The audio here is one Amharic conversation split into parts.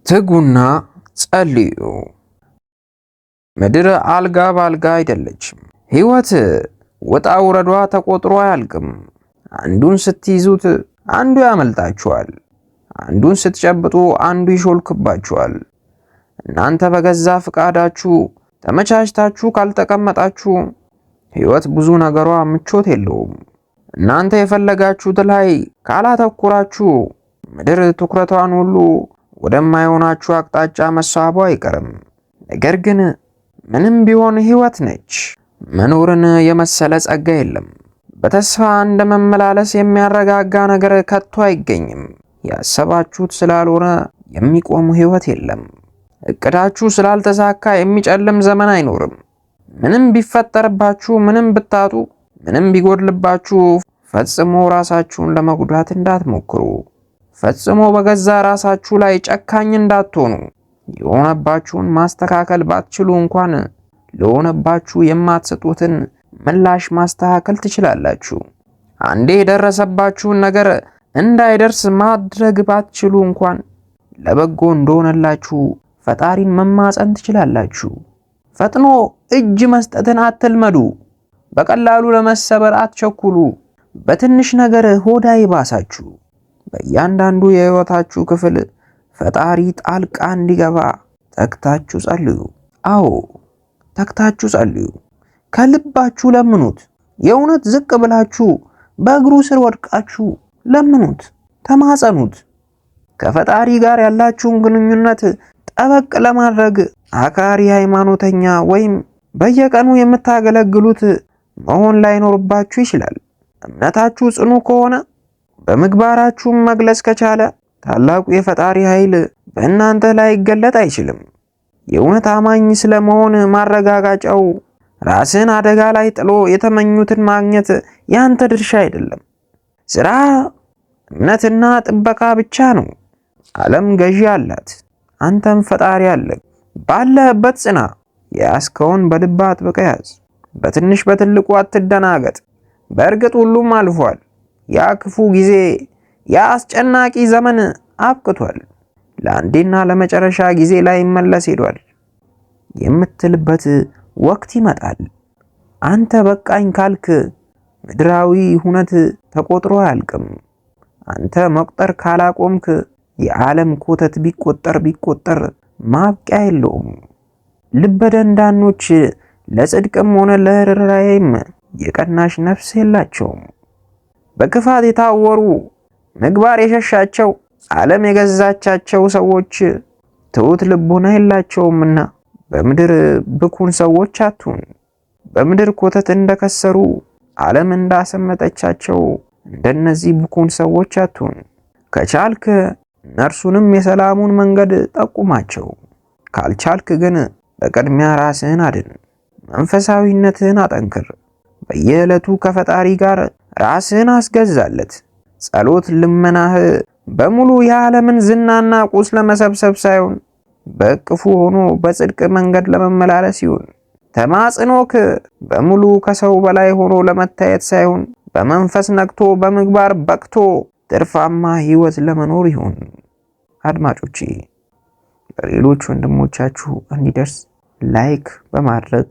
ትጉና ጸልዩ። ምድር አልጋ ባልጋ አይደለችም። ሕይወት ወጣ ውረዷ ተቆጥሮ አያልቅም። አንዱን ስትይዙት አንዱ ያመልጣችኋል። አንዱን ስትጨብጡ አንዱ ይሾልክባችኋል። እናንተ በገዛ ፍቃዳችሁ ተመቻችታችሁ ካልተቀመጣችሁ ሕይወት ብዙ ነገሯ ምቾት የለውም። እናንተ የፈለጋችሁት ላይ ካላተኩራችሁ ምድር ትኩረቷን ሁሉ ወደማይሆናችሁ አቅጣጫ መሳቧ አይቀርም። ነገር ግን ምንም ቢሆን ሕይወት ነች። መኖርን የመሰለ ጸጋ የለም። በተስፋ እንደ መመላለስ የሚያረጋጋ ነገር ከቶ አይገኝም። ያሰባችሁት ስላልሆነ የሚቆም ሕይወት የለም። እቅዳችሁ ስላልተሳካ የሚጨልም ዘመን አይኖርም። ምንም ቢፈጠርባችሁ፣ ምንም ብታጡ፣ ምንም ቢጎድልባችሁ ፈጽሞ ራሳችሁን ለመጉዳት እንዳትሞክሩ። ፈጽሞ በገዛ ራሳችሁ ላይ ጨካኝ እንዳትሆኑ። የሆነባችሁን ማስተካከል ባትችሉ እንኳን ለሆነባችሁ የማትሰጡትን ምላሽ ማስተካከል ትችላላችሁ። አንዴ የደረሰባችሁን ነገር እንዳይደርስ ማድረግ ባትችሉ እንኳን ለበጎ እንደሆነላችሁ ፈጣሪን መማፀን ትችላላችሁ። ፈጥኖ እጅ መስጠትን አትልመዱ። በቀላሉ ለመሰበር አትቸኩሉ። በትንሽ ነገር ሆዳ ይባሳችሁ። በእያንዳንዱ የሕይወታችሁ ክፍል ፈጣሪ ጣልቃ እንዲገባ ተግታችሁ ጸልዩ። አዎ ተግታችሁ ጸልዩ። ከልባችሁ ለምኑት። የእውነት ዝቅ ብላችሁ በእግሩ ስር ወድቃችሁ ለምኑት፣ ተማጸኑት። ከፈጣሪ ጋር ያላችሁን ግንኙነት ጠበቅ ለማድረግ አክራሪ ሃይማኖተኛ ወይም በየቀኑ የምታገለግሉት መሆን ላይኖርባችሁ ይችላል። እምነታችሁ ጽኑ ከሆነ በምግባራችሁም መግለጽ ከቻለ ታላቁ የፈጣሪ ኃይል በእናንተ ላይ ይገለጥ አይችልም። የእውነት አማኝ ስለመሆን ማረጋጋጫው ራስን አደጋ ላይ ጥሎ የተመኙትን ማግኘት ያንተ ድርሻ አይደለም። ስራ፣ እምነትና ጥበቃ ብቻ ነው። ዓለም ገዢ አላት፣ አንተም ፈጣሪ አለ። ባለህበት ጽና። የያዝከውን በልብ አጥብቀህ ያዝ። በትንሽ በትልቁ አትደናገጥ። በእርግጥ ሁሉም አልፏል። ያ ክፉ ጊዜ፣ ያ አስጨናቂ ዘመን አብቅቷል። ለአንዴና ለመጨረሻ ጊዜ ላይ መለስ ሄዷል የምትልበት ወቅት ይመጣል። አንተ በቃኝ ካልክ ምድራዊ ሁነት ተቆጥሮ አያልቅም። አንተ መቁጠር ካላቆምክ የዓለም ኮተት ቢቆጠር ማብቂያ የለውም። ልበደንዳኖች ለጽድቅም ሆነ ለርኅራኄም የቀናሽ ነፍስ የላቸውም። በክፋት የታወሩ ምግባር የሸሻቸው ዓለም የገዛቻቸው ሰዎች ትሑት ልቦና የላቸውምና በምድር ብኩን ሰዎች አትሁን። በምድር ኮተት እንደከሰሩ ዓለም እንዳሰመጠቻቸው እንደነዚህ ብኩን ሰዎች አትሁን። ከቻልክ እነርሱንም የሰላሙን መንገድ ጠቁማቸው። ካልቻልክ ግን በቅድሚያ ራስህን አድን። መንፈሳዊነትህን አጠንክር። በየዕለቱ ከፈጣሪ ጋር ራስህን አስገዛለት። ጸሎት ልመናህ በሙሉ የዓለምን ዝናና ቁስ ለመሰብሰብ ሳይሆን በእቅፉ ሆኖ በጽድቅ መንገድ ለመመላለስ ይሁን። ተማጽኖክ በሙሉ ከሰው በላይ ሆኖ ለመታየት ሳይሆን በመንፈስ ነቅቶ በምግባር በቅቶ ትርፋማ ሕይወት ለመኖር ይሁን። አድማጮቼ ለሌሎች ወንድሞቻችሁ እንዲደርስ ላይክ በማድረግ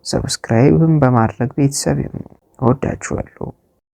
ሰብስክራይብም በማድረግ ቤተሰብ ይሁኑ። እወዳችኋለሁ።